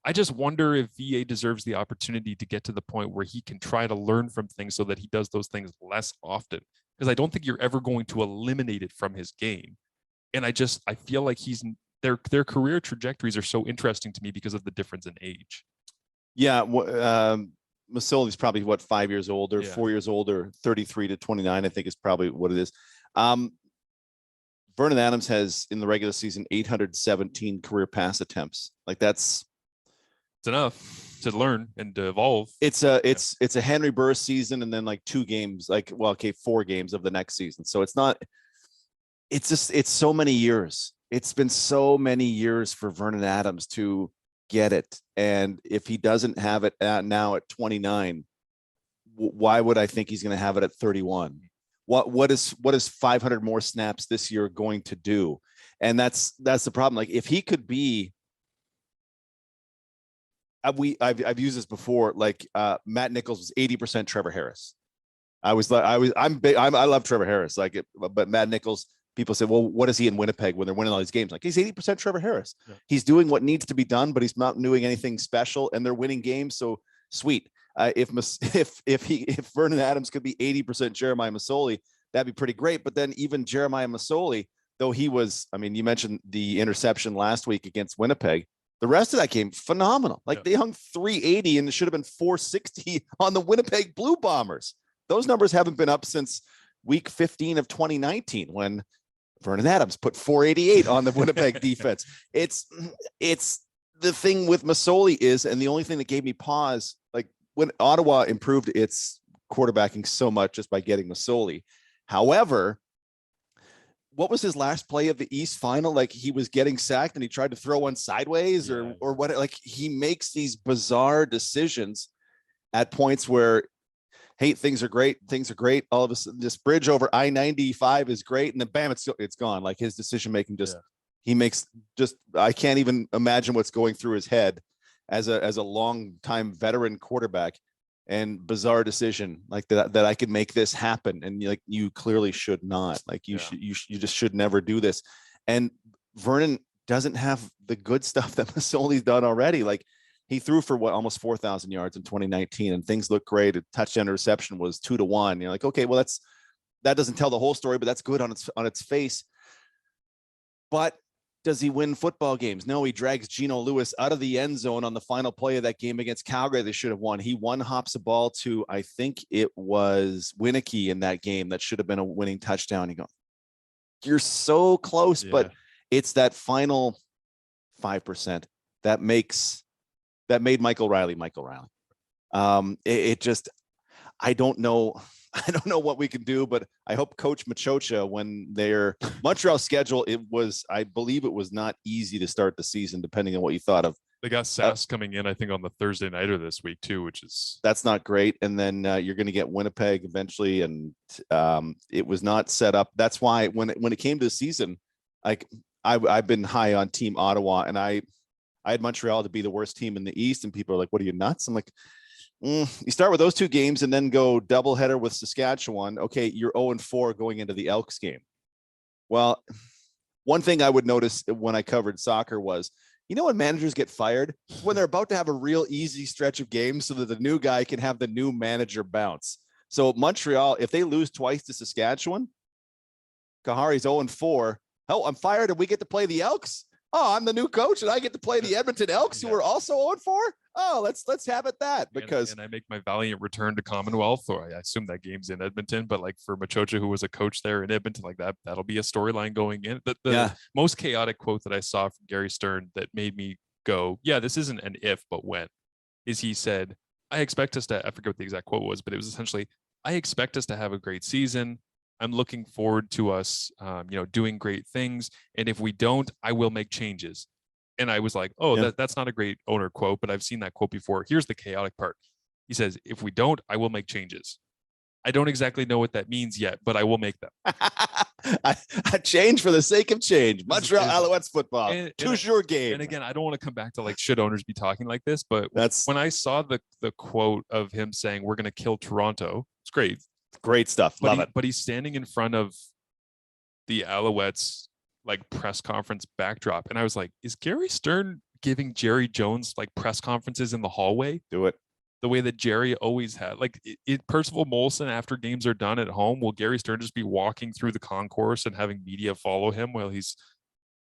I just wonder if VA deserves the opportunity to get to the point where he can try to learn from things so that he does those things less often. Because I don't think you're ever going to eliminate it from his game. And I feel like their career trajectories are so interesting to me because of the difference in age. Yeah. Masoli's probably 5 years older, 4 years older, 33 to 29, I think is probably what it is. Vernon Adams has in the regular season 817 career pass attempts. Like it's enough to learn and to evolve. It's a Henry Burr season and then like 4 games of the next season. So it's so many years. It's been so many years for Vernon Adams to get it. And if he doesn't have it now at 29, why would I think he's going to have it at 31? What is 500 more snaps this year going to do? And that's the problem. Like if he could be, I've used this before. Like Matt Nichols was 80% Trevor Harris. I love Trevor Harris. But Matt Nichols, people say, well, what is he in Winnipeg when they're winning all these games? Like he's 80% Trevor Harris. Yeah. He's doing what needs to be done, but he's not doing anything special, and they're winning games. So sweet. If Vernon Adams could be 80% Jeremiah Masoli, that'd be pretty great. But then even Jeremiah Masoli, though he was, you mentioned the interception last week against Winnipeg. The rest of that game, phenomenal. They hung 380 and it should have been 460 on the Winnipeg Blue Bombers. Those numbers haven't been up since week 15 of 2019 when Vernon Adams put 488 on the Winnipeg defense. It's the thing with Masoli is, and the only thing that gave me pause, like when Ottawa improved its quarterbacking so much just by getting Masoli. However, what was his last play of the East Final? Like he was getting sacked and he tried to throw one sideways or what? Like he makes these bizarre decisions at points where, hey, things are great. All of a sudden, this bridge over I-95 is great, and then bam, it's gone. Like his decision making he makes I can't even imagine what's going through his head as a long time veteran quarterback. And bizarre decision like that I could make this happen, and you clearly should not. Like you just should never do this. And Vernon doesn't have the good stuff that Masoli's done already. Like he threw for almost 4,000 yards in 2019, and things look great. A touchdown reception was 2-1. You're like, okay, well that doesn't tell the whole story, but that's good on its face. But Does he win football games? No, he drags Geno Lewis out of the end zone on the final play of that game against Calgary. They should have won. He hops a ball to, I think it was Winicky in that game that should have been a winning touchdown. You go, you're so close, but it's that final 5% that made Michael Riley. It just, I don't know what we can do, but I hope Coach Maciocia, when their Montreal schedule, I believe it was not easy to start the season, depending on what you thought of. They got Sass coming in, I think, on the Thursday nighter this week too, that's not great. And then you're going to get Winnipeg eventually, and it was not set up. That's why when it came to the season, like I've been high on Team Ottawa, and I had Montreal to be the worst team in the East, and people are like, "What are you, nuts?" I'm like, you start with those two games and then go doubleheader with Saskatchewan. Okay, you're 0-4 going into the Elks game. Well, one thing I would notice when I covered soccer was, when managers get fired, when they're about to have a real easy stretch of games so that the new guy can have the new manager bounce. So Montreal, if they lose twice to Saskatchewan, Kahari's 0-4. Oh, I'm fired and we get to play the Elks. Oh, I'm the new coach and I get to play the Edmonton Elks, who are also 0-4. Oh, let's have it that, because and I make my valiant return to Commonwealth, or I assume that game's in Edmonton, but like for Maciocia, who was a coach there in Edmonton, like that'll be a storyline going in. The most chaotic quote that I saw from Gary Stern that made me go, yeah, this isn't an if, but when, is he said, I expect us to, I forget what the exact quote was, but it was essentially, I expect us to have a great season. I'm looking forward to us, doing great things. And if we don't, I will make changes. And I was like, that's not a great owner quote, but I've seen that quote before. Here's the chaotic part. He says, if we don't, I will make changes. I don't exactly know what that means yet, but I will make them. A change for the sake of change. Montreal Alouettes football. Choose your game. And again, I don't want to come back to like, should owners be talking like this? But when I saw the quote of him saying, we're going to kill Toronto, it's great. Great stuff. Love it. But he's standing in front of the Alouettes like press conference backdrop, and I was like, is Gary Stern giving Jerry Jones like press conferences in the hallway? Do it the way that Jerry always had. Like Percival Molson, after games are done at home, will Gary Stern just be walking through the concourse and having media follow him while he's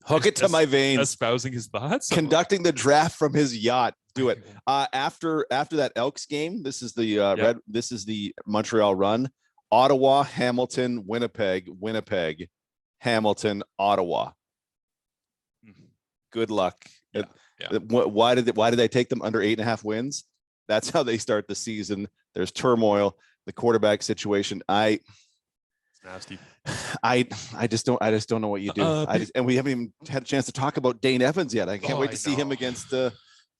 hook it to my veins, espousing his thoughts, conducting the draft from his yacht? Do it. After that Elks game, this is the this is the Montreal run. Ottawa, Hamilton, Winnipeg, Hamilton, Ottawa. Good luck. Why did they take them under 8.5 wins? That's how they start the season. There's turmoil, the quarterback situation. It's nasty. I just don't know what you do. And we haven't even had a chance to talk about Dane Evans yet. I can't wait to see him against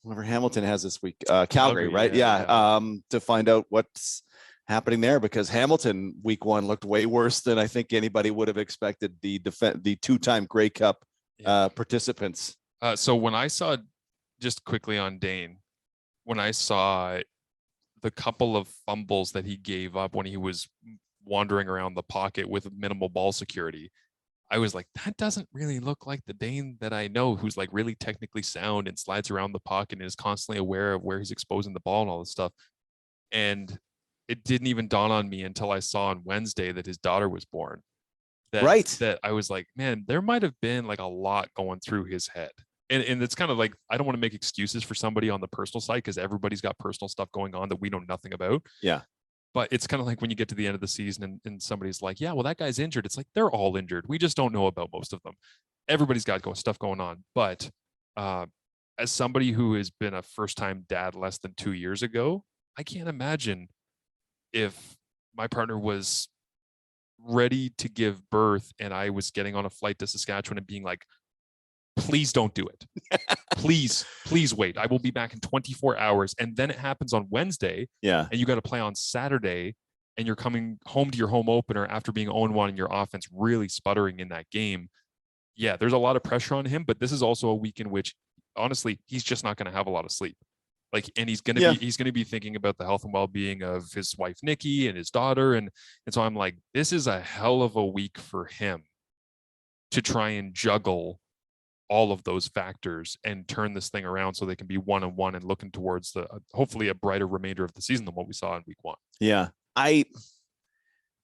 whoever Hamilton has this week. Calgary, right? To find out what's happening there, because Hamilton week 1 looked way worse than I think anybody would have expected. The 2-time Grey Cup participants. So when I saw, just quickly on Dane, when I saw the couple of fumbles that he gave up when he was wandering around the pocket with minimal ball security, I was like, that doesn't really look like the Dane that I know, who's like really technically sound and slides around the pocket and is constantly aware of where he's exposing the ball and all this stuff. And it didn't even dawn on me until I saw on Wednesday that his daughter was born. That I was like, man, there might have been like a lot going through his head. And it's kind of like, I don't want to make excuses for somebody on the personal side, because everybody's got personal stuff going on that we know nothing about. Yeah. But it's kind of like when you get to the end of the season and somebody's like, yeah, well, that guy's injured. It's like, they're all injured. We just don't know about most of them. Everybody's got stuff going on. But as somebody who has been a first-time dad less than 2 years ago, I can't imagine if my partner was ready to give birth and I was getting on a flight to Saskatchewan and being like, please don't do it. please wait. I will be back in 24 hours. And then it happens on Wednesday. Yeah. And you got to play on Saturday, and you're coming home to your home opener after being 0-1 and your offense really sputtering in that game. Yeah, there's a lot of pressure on him, but this is also a week in which, honestly, he's just not going to have a lot of sleep. Like, and he's going to be thinking about the health and well-being of his wife, Nikki, and his daughter. And so I'm like, this is a hell of a week for him to try and juggle all of those factors and turn this thing around so they can be 1-1 and looking towards the hopefully a brighter remainder of the season than what we saw in week 1. Yeah. I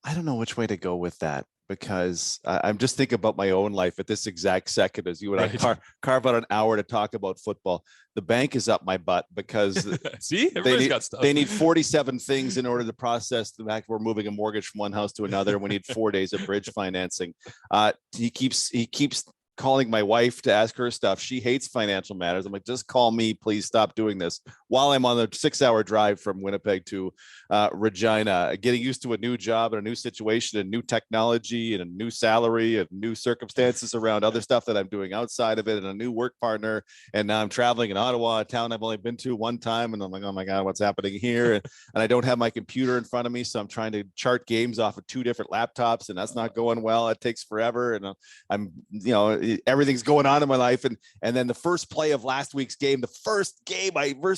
don't know which way to go with that, because I'm just thinking about my own life at this exact second as you and Right. I carve out an hour to talk about football. The bank is up my butt because See, everybody's got stuff. They need 47 things in order to process the fact we're moving a mortgage from one house to another. And we need 4 days of bridge financing. He keeps calling my wife to ask her stuff. She hates financial matters. I'm like, just call me, please stop doing this, while I'm on the 6-hour drive from Winnipeg to Regina, getting used to a new job and a new situation and new technology and a new salary and new circumstances around other stuff that I'm doing outside of it, and a new work partner. And now I'm traveling in Ottawa, a town I've only been to one time. And I'm like, oh my God, what's happening here? And I don't have my computer in front of me. So I'm trying to chart games off of 2 different laptops, and that's not going well. It takes forever. And I'm, everything's going on in my life. And then the first play of last week's game, the first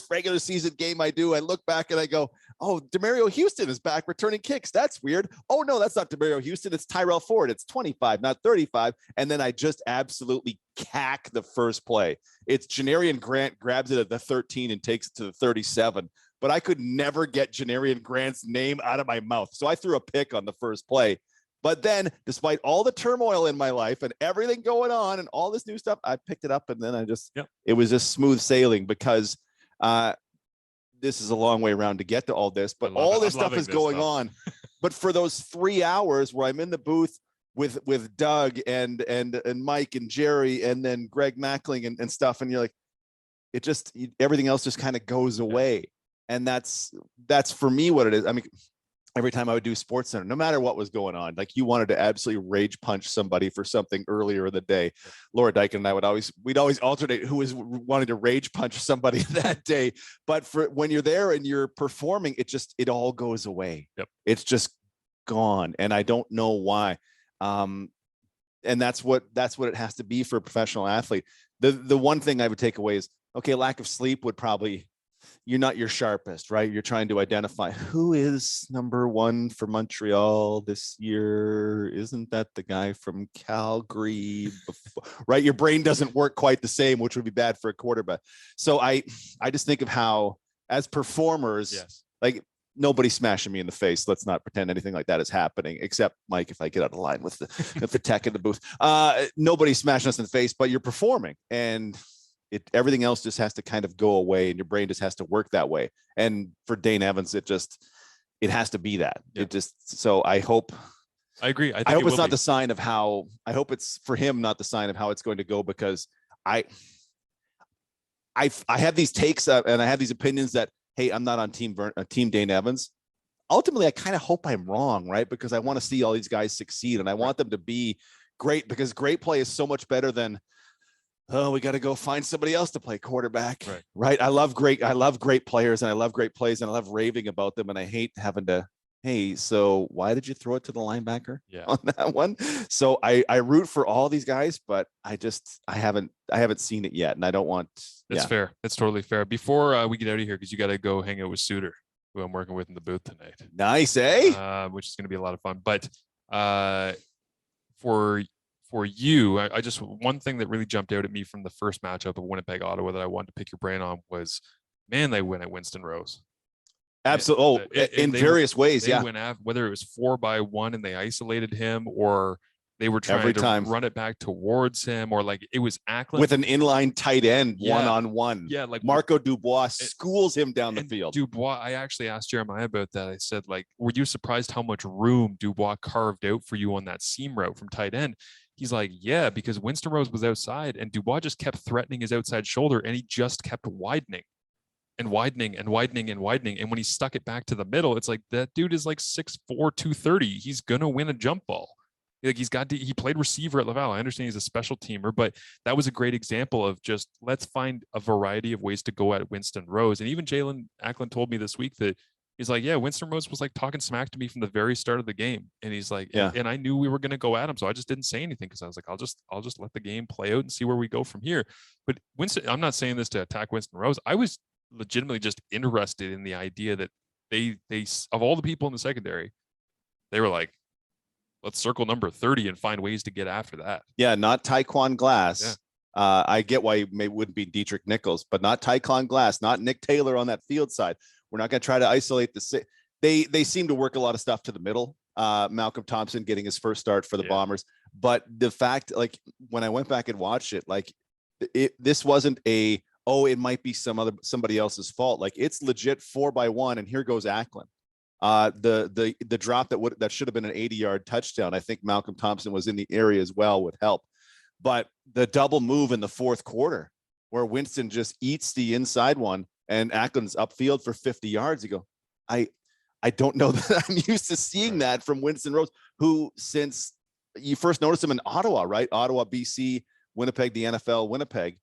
regular season game I look back and I go, oh, Demario Houston is back returning kicks. That's weird. Oh no, that's not Demario Houston. It's Tyrell Ford. It's 25, not 35. And then I just absolutely cack the first play. It's Janarian Grant grabs it at the 13 and takes it to the 37. But I could never get Janarian Grant's name out of my mouth. So I threw a pick on the first play. But then, despite all the turmoil in my life and everything going on and all this new stuff, I picked it up, and then it was just smooth sailing, because this is a long way around to get to all this, but all this stuff is going on. But for those 3 hours where I'm in the booth with Doug and Mike and Jerry and then Greg Mackling and stuff, and you're like, everything else just kind of goes away. And that's for me what it is. I mean, every time I would do Sports Center, no matter what was going on, like you wanted to absolutely rage punch somebody for something earlier in the day. Laura Dyken and I we'd always alternate who was wanting to rage punch somebody that day. But for when you're there and you're performing, it all goes away. Yep. It's just gone. And I don't know why. And that's what it has to be for a professional athlete. The one thing I would take away is, okay, lack of sleep would probably, you're not your sharpest, right? You're trying to identify who is number 1 for Montreal this year. Isn't that the guy from Calgary before, right? Your brain doesn't work quite the same, which would be bad for a quarterback. So I just think of how, as performers, like, nobody's smashing me in the face. Let's not pretend anything like that is happening, except Mike, if I get out of line with the tech in the booth. Nobody's smashing us in the face, but you're performing, and everything else just has to kind of go away, and your brain just has to work that way. And for Dane Evans, it has to be that. Yeah. So I I agree. I hope it's not the sign of how, I hope it's for him, not the sign of how it's going to go, because I have these takes and I have these opinions that, hey, I'm not on team Dane Evans. Ultimately, I kind of hope I'm wrong, right? Because I want to see all these guys succeed, and I want them to be great, because great play is so much better than, oh, we got to go find somebody else to play quarterback. Right. I love great players, and I love great plays, and I love raving about them. And I hate having to, hey, so why did you throw it to the linebacker on that one? So I root for all these guys, but I haven't seen it yet. And I don't want. That's fair. That's totally fair. Before we get out of here, because you got to go hang out with Suter, who I'm working with in the booth tonight. Nice, eh? Which is going to be a lot of fun. But for you, I just, one thing that really jumped out at me from the first matchup of Winnipeg Ottawa that I wanted to pick your brain on was, man, they win at Winston Rose. Absolutely. In various ways. They went after, whether it was 4-by-1 and they isolated him, or they were trying to run it back towards him, or like it was Ackland with an inline tight end one-on-one. Yeah, like Marco Dubois schools him down the field. Dubois, I actually asked Jeremiah about that. I said, like, were you surprised how much room Dubois carved out for you on that seam route from tight end? He's like, yeah, because Winston Rose was outside and Dubois just kept threatening his outside shoulder, and he just kept widening and widening and widening and widening. And when he stuck it back to the middle, it's like, that dude is like 6'4", 230. He's going to win a jump ball. Like, he played receiver at Laval. I understand he's a special teamer, but that was a great example of just, let's find a variety of ways to go at Winston Rose. And even Jalen Ackland told me this week that he's like, yeah, Winston Rose was like talking smack to me from the very start of the game. And he's like, and I knew we were going to go at him. So I just didn't say anything, because I was like, I'll just let the game play out and see where we go from here. But Winston, I'm not saying this to attack Winston Rose. I was legitimately just interested in the idea that they of all the people in the secondary, they were like, let's circle number 30 and find ways to get after that. Yeah, not Tyquan Glass. Yeah. I get why it wouldn't be Dietrich Nichols, but not Tyquan Glass, not Nick Taylor on that field side. We're not going to try to isolate the. They seem to work a lot of stuff to the middle, Malcolm Thompson getting his first start for the Bombers. But the fact, like, when I went back and watched it, like, this wasn't it might be somebody else's fault. Like, it's legit 4-by-1, and here goes Ackland. The drop that should have been an 80-yard touchdown. I think Malcolm Thompson was in the area as well, would help. But the double move in the fourth quarter, where Winston just eats the inside one and Ackland's upfield for 50 yards. You go, I don't know that I'm used to seeing that from Winston Rose, who, since you first noticed him in Ottawa, right? Ottawa, BC, Winnipeg, the NFL, Winnipeg.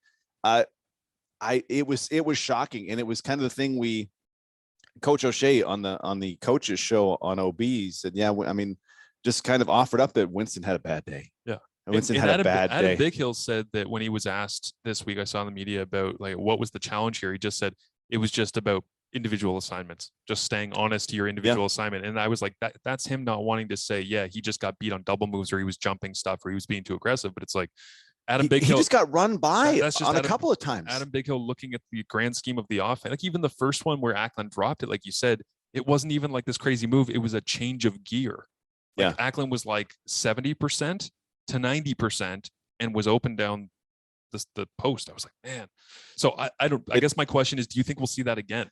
It was shocking. And it was kind of the thing Coach O'Shea on the coaches show on OB said, I mean, just kind of offered up that Winston had a bad day. Yeah. Winston had a bad day. Adam Bighill said that when he was asked this week, I saw in the media about, like, what was the challenge here? He just said it was just about individual assignments, just staying honest to your individual assignment. And I was like, that's him not wanting to say, he just got beat on double moves, or he was jumping stuff, or he was being too aggressive. But it's like, Adam Bighill, he just got run by on a couple of times. Adam Bighill, looking at the grand scheme of the offense, like even the first one where Ackland dropped it, like you said, it wasn't even like this crazy move. It was a change of gear. Like, Ackland was like 70% to 90% and was open down the post. I was like, man. So I guess my question is, do you think we'll see that again?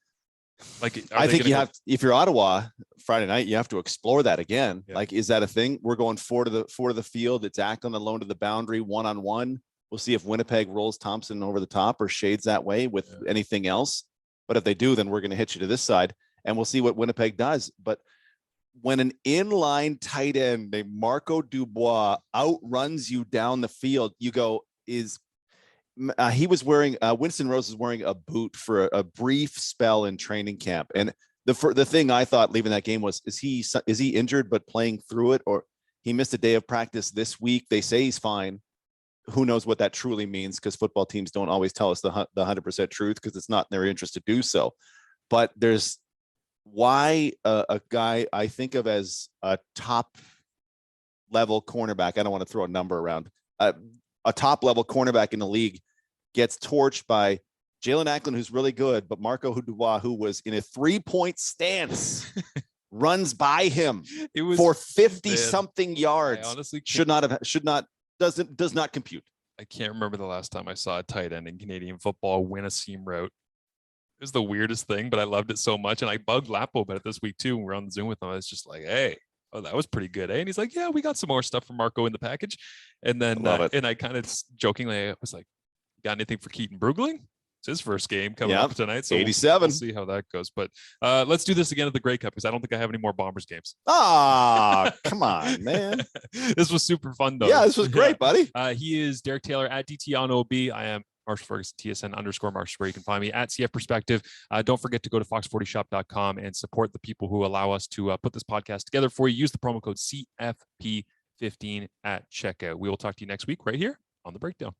Like, I think if you're Ottawa Friday night, you have to explore that again. Yeah. Like, is that a thing? We're going four to the field. It's Ackland alone to the boundary, 1-on-1. We'll see if Winnipeg rolls Thompson over the top or shades that way with anything else. But if they do, then we're going to hit you to this side, and we'll see what Winnipeg does. But when an inline tight end named Marco Dubois outruns you down the field, you go, he was wearing Winston Rose was wearing a boot for a brief spell in training camp. And the thing I thought leaving that game was, is he injured but playing through it, or he missed a day of practice this week? They say he's fine. Who knows what that truly means, because football teams don't always tell us the 100% truth, because it's not in their interest to do so. But there's why a guy I think of as a top level cornerback, I don't want to throw a number around, a top level cornerback in the league gets torched by Jalen Ackland, who's really good, but Marco Dubois, who was in a 3-point stance, runs by him for 50 something yards. Honestly does not compute. I can't remember the last time I saw a tight end in Canadian football win a seam route. It was the weirdest thing, but I loved it so much. And I bugged Lapo about it this week too. When we were on the Zoom with him, I was just like, hey, that was pretty good, eh? And he's like, yeah, we got some more stuff from Marco in the package. And then and I kind of jokingly, I was like, got anything for Keaton Brugling? It's his first game coming up tonight. So 87. We'll see how that goes. But let's do this again at the Grey Cup, because I don't think I have any more Bombers games. Come on, man. This was super fun, though. Yeah, this was great, buddy. He is Derek Taylor at DT on OB. I am Marshall Ferguson, TSN_Marshall, where you can find me at CF Perspective. Don't forget to go to fox40shop.com and support the people who allow us to put this podcast together for you. Use the promo code CFP15 at checkout. We will talk to you next week right here on The Breakdown.